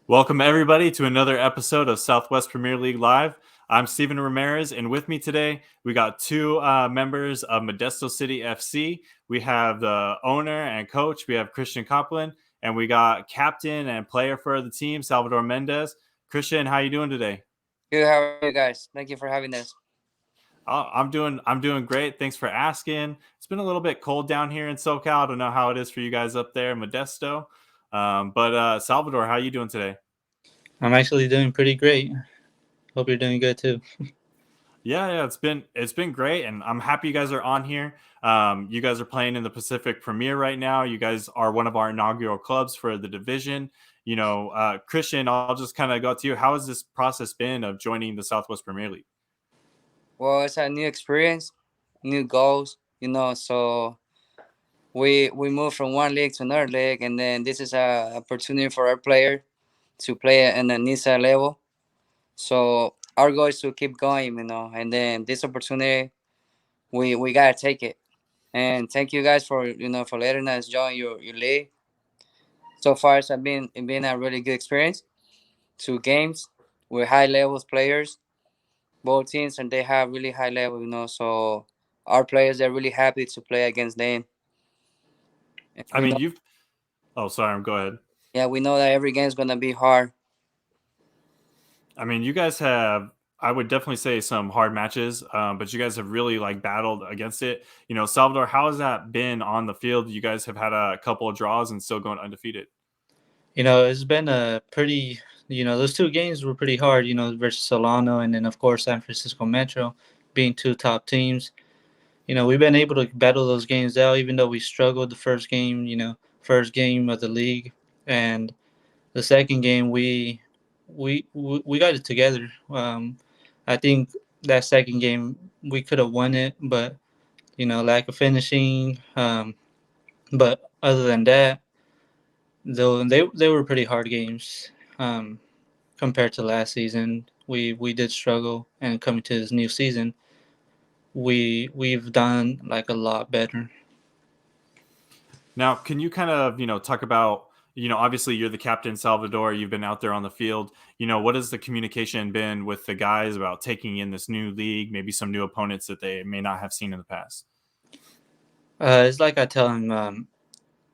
Welcome, everybody, to another episode of Southwest Premier League Live. I'm Steven Ramirez, and with me today, we got two members of Modesto City FC. We have the owner and coach, we have Christian Copland, and we got captain and player for the team, Salvador Mendez. Christian, how you doing today? Good. How are you guys? Thank you for having us. I'm doing great. Thanks for asking. It's been a little bit cold down here in SoCal. I don't know how it is for you guys up there in Modesto. But Salvador, how you doing today? I'm actually doing pretty great. Hope you're doing good too. Yeah, it's been great, and I'm happy you guys are on here. You guys are playing in the Pacific Premier right now. You guys are one of our inaugural clubs for the division. Christian, I'll just kind of go to you. How has this process been of joining the Southwest Premier League? Well, it's a new experience, new goals. So we move from one league to another league, and then this is a opportunity for our player to play in the NISA level. So our goal is to keep going, and then this opportunity we gotta take it. And thank you guys for for letting us join your league. So far, it's been a really good experience. Two games with high levels players, both teams, and they have really high level, so our players are really happy to play against them. And I mean, you've. Oh, sorry. Go ahead. we know that every game is gonna be hard. I mean, you guys have. I would definitely say some hard matches, but you guys have really like battled against it. Salvador, how has that been on the field? You guys have had a couple of draws and still going undefeated. It's been a pretty, those two games were pretty hard, versus Solano and then, of course, San Francisco Metro being two top teams. We've been able to battle those games out, even though we struggled the first game, first game of the league. And the second game, we got it together. I think that second game, we could have won it, but, lack of finishing. But other than that, though they were pretty hard games compared to last season. We did struggle, and coming to this new season, we've done like a lot better. Now, can you kind of, talk about, obviously you're the captain, Salvador, you've been out there on the field. What has the communication been with the guys about taking in this new league, maybe some new opponents that they may not have seen in the past? It's like I tell them,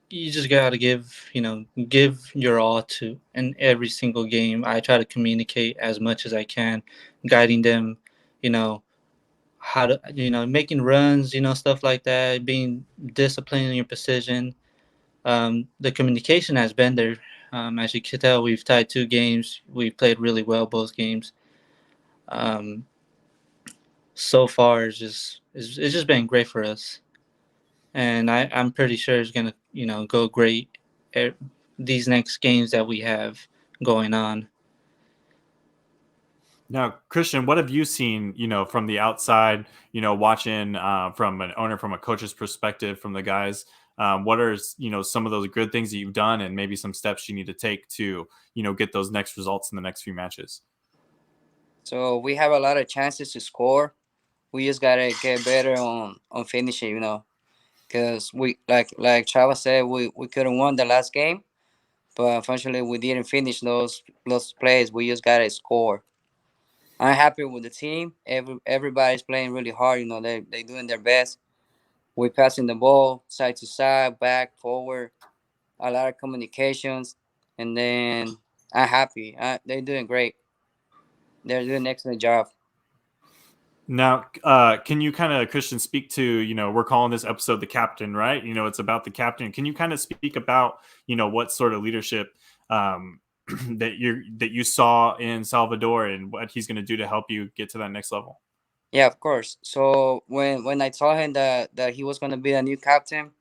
you just gotta give your all to in every single game. I try to communicate as much as I can, guiding them, you know, how to, making runs, stuff like that, being disciplined in your precision. The communication has been there. As you can tell, we've tied two games. We've played really well both games. Um, so far, it's just been great for us, and I'm pretty sure it's gonna go great. These next games that we have going on. Now, Christian, what have you seen, from the outside, watching from an owner, from a coach's perspective, from the guys? What are, some of those good things that you've done and maybe some steps you need to take to, get those next results in the next few matches? So we have a lot of chances to score. We just gotta get better on finishing, because we like Chava said, we couldn't won the last game, but unfortunately we didn't finish those plays. We just gotta score. I'm happy with the team. Everybody's playing really hard. They doing their best. We passing the ball side to side, back, forward. A lot of communications, and then I'm happy. They're doing great. They're doing an excellent job. Now, can you kind of, Christian, speak to, we're calling this episode the captain, right? It's about the captain. Can you kind of speak about, what sort of leadership that you saw in Salvador and what he's going to do to help you get to that next level? Yeah, of course. So when I told him that he was gonna be a new captain,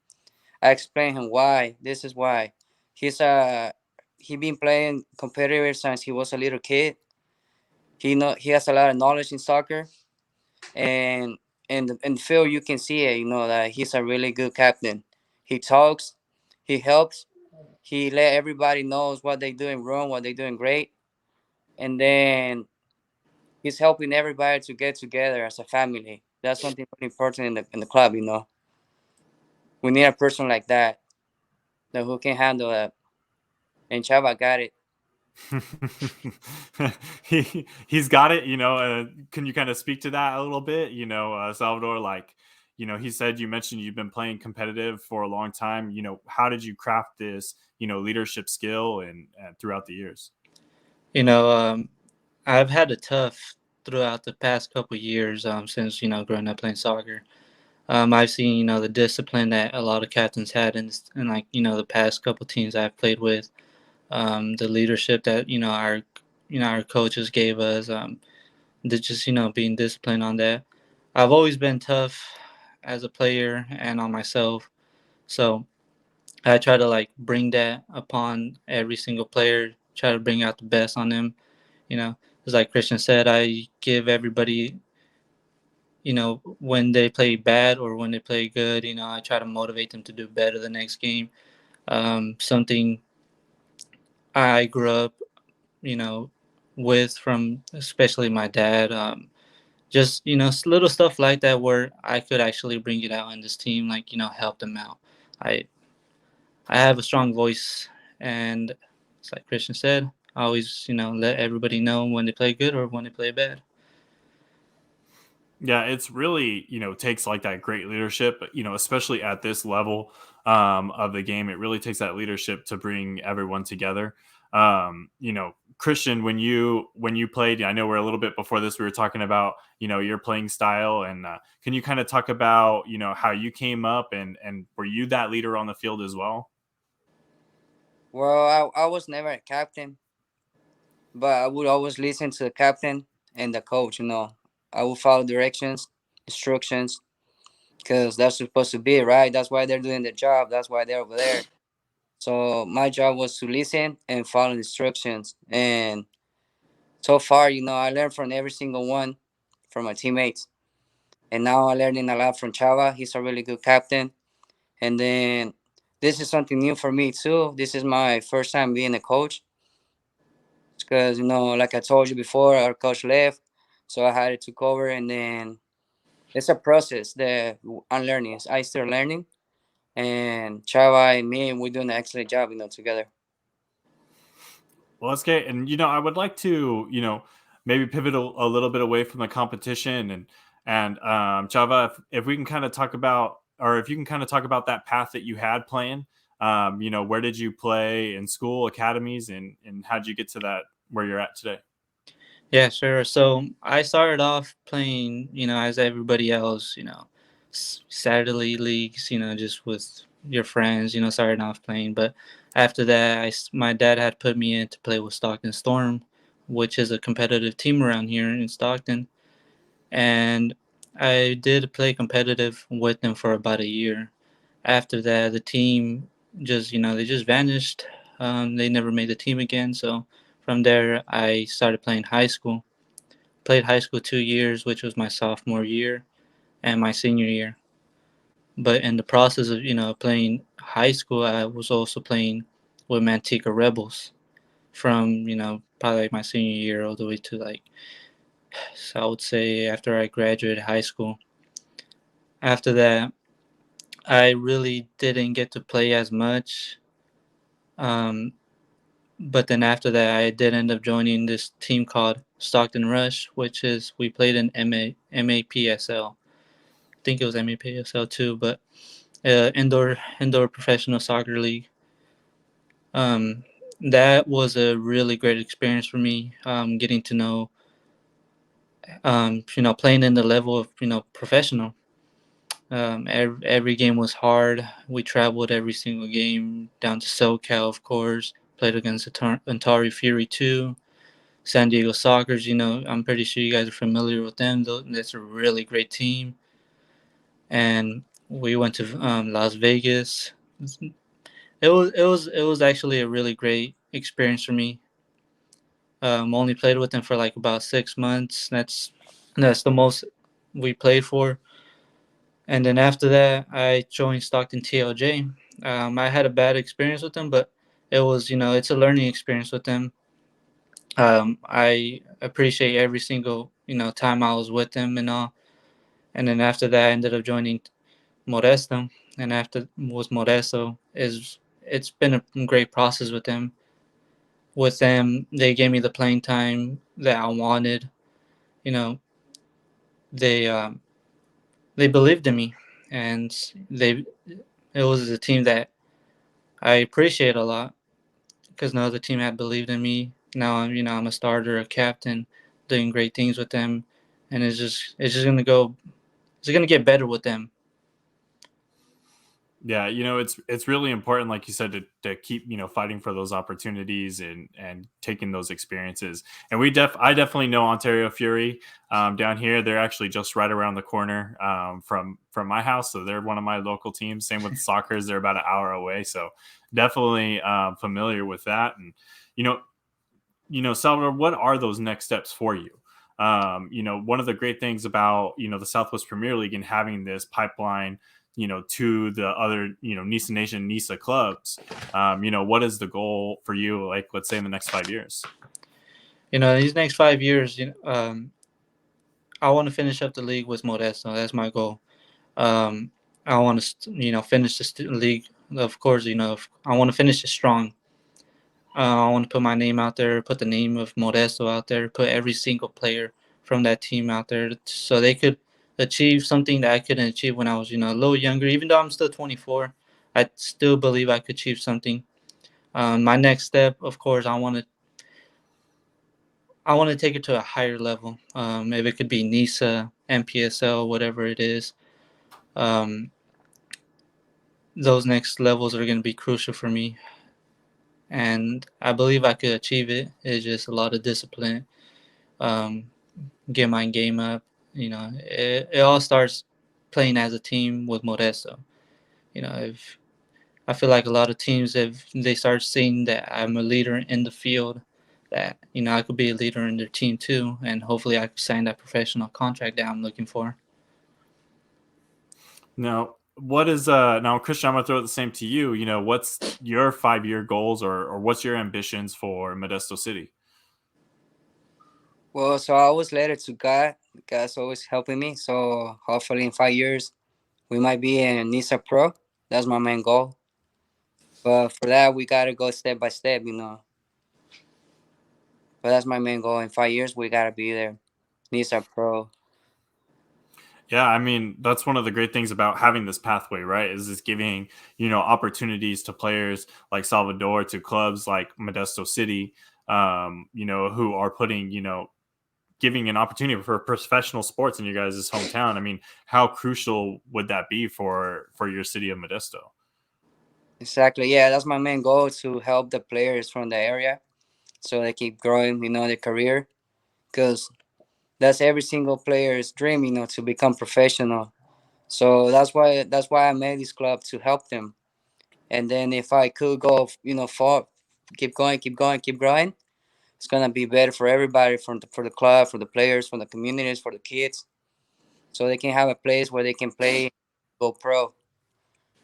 I explained him why. This is why. He been playing competitive since he was a little kid. He has a lot of knowledge in soccer, and in the field you can see it. That he's a really good captain. He talks, he helps, he let everybody knows what they doing wrong, what they doing great, and then he's helping everybody to get together as a family. That's something really important in the club. We need a person like that who can handle that. And Chava got it. He's got it, you know. Can you kind of speak to that a little bit, you know, Salvador? Like, you know, you mentioned you've been playing competitive for a long time. You know, how did you craft this, you know, leadership skill and throughout the years? You know, I've had it tough throughout the past couple years since growing up playing soccer. I've seen the discipline that a lot of captains had in like the past couple teams I've played with. The leadership that our coaches gave us. Just being disciplined on that. I've always been tough as a player and on myself, so I try to like bring that upon every single player. Try to bring out the best on them. As like Christian said, I give everybody when they play bad or when they play good. I try to motivate them to do better the next game. Something I grew up you know, with from especially my dad. Just little stuff like that where I could actually bring it out in this team, like help them out. I I have a strong voice, and it's like Christian said, I always let everybody know when they play good or when they play bad. Yeah, it's really, you know, takes like that great leadership, you know, especially at this level of the game. It really takes that leadership to bring everyone together. You know, Christian, when you played, I know we're a little bit before this, we were talking about, you know, your playing style, and can you kind of talk about, you know, how you came up and were you that leader on the field as well? Well, I was never a captain, but I would always listen to the captain and the coach. I would follow directions, instructions, because that's supposed to be right. That's why they're doing the job. That's why they're over there. So my job was to listen and follow instructions. And so far, I learned from every single one from my teammates. And now I'm learning a lot from Chava. He's a really good captain. And then this is something new for me too. This is my first time being a coach because like I told you before, our coach left, so I had to cover. And then it's a process that I'm learning. I still learning, and Chava and me, we're doing an excellent job, together. Well, that's great. And you know, I would like to, you know, maybe pivot a little bit away from the competition and Java, if we can kind of talk about, or if you can kind of talk about that path that you had playing. You know, where did you play in school, academies, and how did you get to that where you're at today? Yeah, sure. So I started off playing, as everybody else, Saturday leagues, just with your friends, starting off playing. But after that, my dad had put me in to play with Stockton Storm, which is a competitive team around here in Stockton. And I did play competitive with them for about a year. After that, the team just, they just vanished. They never made the team again. So from there, I started playing high school. Played high school 2 years, which was my sophomore year and my senior year. But in the process of playing high school, I was also playing with Manteca Rebels from probably like my senior year all the way to like, so I would say after I graduated high school. After that, I really didn't get to play as much. Um, but then after that, I did end up joining this team called Stockton Rush, which is we played in MAPSL. I think it was MAPSL too, but indoor professional soccer league. Um, that was a really great experience for me. Getting to know, playing in the level of professional. Every game was hard. We traveled every single game down to SoCal, of course. Played against Antari Fury 2, San Diego Sockers. I'm pretty sure you guys are familiar with them. That's a really great team. And we went to Las Vegas. It was actually a really great experience for me. Only played with them for like about 6 months. That's the most we played for. And then after that, I joined Stockton TLJ. I had a bad experience with them, but it's a learning experience with them. I appreciate every single time I was with them and all. And then after that, I ended up joining Modesto, and after was Modesto is it's been a great process with them. with them, they gave me the playing time that I wanted. You know, they um, they believed in me, and they it was a team that I appreciate a lot because no other team had believed in me. Now I'm a starter, a captain, doing great things with them, and it's just gonna get better with them. Yeah, it's really important, like you said, to keep fighting for those opportunities and taking those experiences. And I definitely know Ontario Fury down here. They're actually just right around the corner from my house, so they're one of my local teams. Same with the Sockers; they're about an hour away, so definitely familiar with that. And you know, Salvador, what are those next steps for you? One of the great things about the Southwest Premier League and having this pipeline, to the other Nisa Nation, Nisa clubs. What is the goal for you? Like, let's say in the next 5 years. These next 5 years, I want to finish up the league with Modesto. That's my goal. Um, I want to, finish the league. Of course, I want to finish it strong. I want to put my name out there, put the name of Modesto out there, put every single player from that team out there, so they could achieve something that I couldn't achieve when I was, a little younger. Even though I'm still 24, I still believe I could achieve something. My next step, of course, I want to take it to a higher level. If it could be NISA, MPSL, whatever it is. Um, those next levels are going to be crucial for me, and I believe I could achieve it. It's just a lot of discipline. Um, get my game up. It all starts playing as a team with Modesto. If I feel like a lot of teams, if they start seeing that I'm a leader in the field, that I could be a leader in their team too, and hopefully I could sign that professional contract that I'm looking for. Now, what is now, Christian? I'm gonna throw it the same to you. What's your 5 year goals, or what's your ambitions for Modesto City? Well, so I was led to God. God's always helping me. So hopefully in 5 years we might be in Nisa Pro. That's my main goal. But for that we gotta go step by step. But that's my main goal. In 5 years we gotta be there. Nisa Pro. Yeah, I mean, that's one of the great things about having this pathway, right? Is this giving, opportunities to players like Salvador, to clubs like Modesto City, who are putting, giving an opportunity for professional sports in your guys' hometown. I mean, how crucial would that be for your city of Modesto? Exactly. Yeah, that's my main goal, to help the players from the area so they keep growing, their career. Because that's every single player's dream, to become professional. So that's why I made this club, to help them. And then if I could go, far, keep going, keep going, keep growing, it's gonna be better for everybody, for the club, for the players, for the communities, for the kids, so they can have a place where they can play, go pro,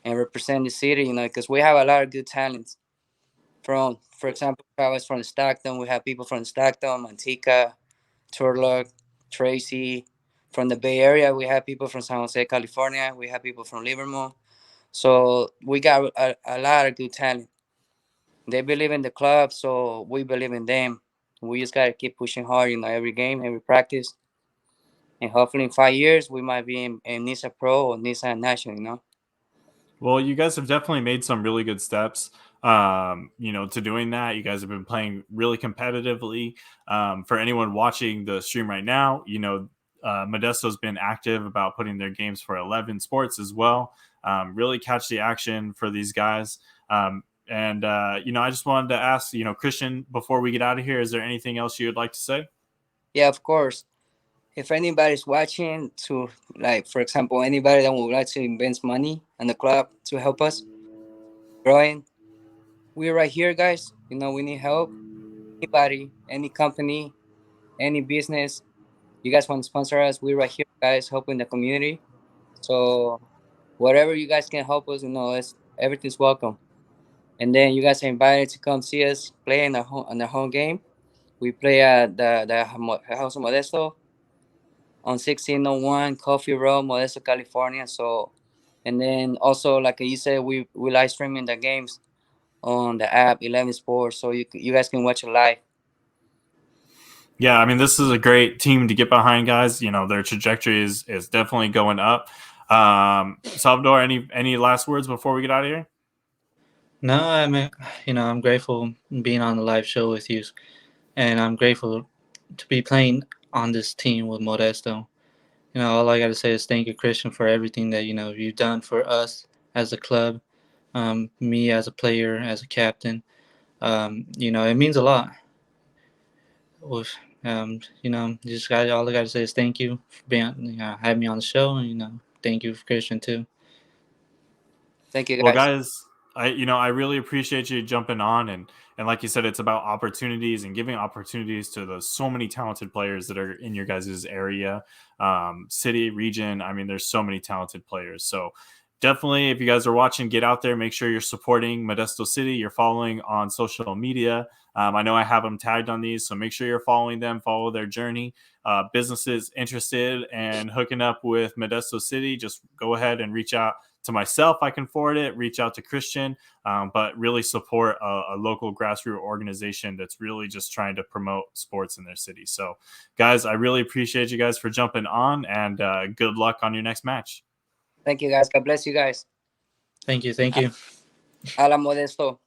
and represent the city. Because we have a lot of good talents. For example, I was from Stockton. We have people from Stockton, Manteca, Turlock, Tracy. From the Bay Area, we have people from San Jose, California. We have people from Livermore. So we got a lot of good talent. They believe in the club, so we believe in them. We just gotta keep pushing hard, every game, every practice, and hopefully in 5 years we might be in Nisa Pro or Nisa National. Well, you guys have definitely made some really good steps, to doing that. You guys have been playing really competitively. For anyone watching the stream right now, Modesto's been active about putting their games for 11 sports as well. Really catch the action for these guys. And I just wanted to ask, Christian, before we get out of here, is there anything else you would like to say? Yeah, of course. If anybody's watching, to, like, for example, anybody that would like to invest money in the club to help us growing, we're right here, guys. We need help. Anybody, any company, any business, you guys want to sponsor us, we're right here, guys, helping the community. So whatever you guys can help us, everything's welcome. And then you guys are invited to come see us play in the home game. We play at the House of Modesto on 1601 Coffee Road, Modesto, California. So, and then also, like you said, we live streaming the games on the app 11 Sports, so you guys can watch it live. Yeah, I mean, this is a great team to get behind, guys. Their trajectory is definitely going up. Salvador, any last words before we get out of here? No, I'm grateful being on the live show with you, and I'm grateful to be playing on this team with Modesto. All I got to say is thank you, Christian, for everything that you've done for us as a club, me as a player, as a captain. It means a lot. With just got all I got to say is thank you for being having me on the show, and thank you, Christian, too. Thank you, Well, guys. guys, I really appreciate you jumping on, and like you said, it's about opportunities and giving opportunities to the so many talented players that are in your guys' area, city, region. I mean, there's so many talented players. So definitely, if you guys are watching, get out there. Make sure you're supporting Modesto City. You're following on social media. I know I have them tagged on these, so make sure you're following them, follow their journey. Businesses interested and hooking up with Modesto City, just go ahead and reach out to myself. I can forward it, reach out to Christian, but really support a local grassroots organization that's really just trying to promote sports in their city. So, guys, I really appreciate you guys for jumping on, and good luck on your next match. Thank you, guys. God bless you guys. Thank you. A la Modesto.